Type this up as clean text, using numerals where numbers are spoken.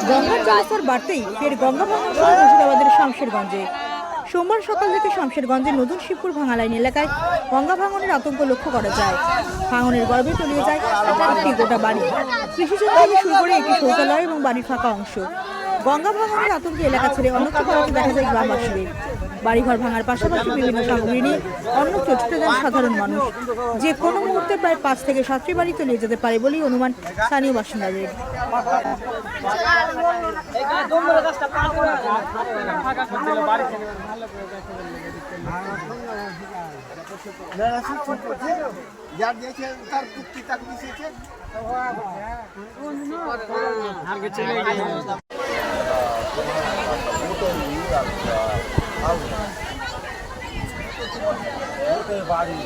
গঙ্গার জলস্তর বাড়তেই ফের গঙ্গা ভাঙন শুরু মুর্শিদাবাদের শামশেরগঞ্জে। সোমবার সকাল থেকে শামশেরগঞ্জের নতুন শিবপুর ভাঙা লাইন এলাকায় গঙ্গা ভাঙনের আতঙ্ক লক্ষ্য করা যায়। ভাঙনের গর্ভে তলিয়ে যায় একটি গোটা বাড়ি, কৃষিজমি থেকে শুরু করে একটি শৌচালয় এবং বাড়ির ফাঁকা অংশ। গঙ্গা ভাঙনের আতঙ্কে এলাকা ছেড়ে অন্যত্র পালাতে দেখা যায় গ্রামবাসীদের। বাড়িঘর ভাঙার পাশাপাশি বিভিন্ন সামগ্রী নিয়ে অন্যত্র ছুটে যান সাধারণ মানুষ। যে কোনো মুহূর্তে প্রায় 5 থেকে 7টি বাড়ি তলিয়ে যেতে পারে বলেই অনুমান স্থানীয় বাসিন্দাদের। বাড়ি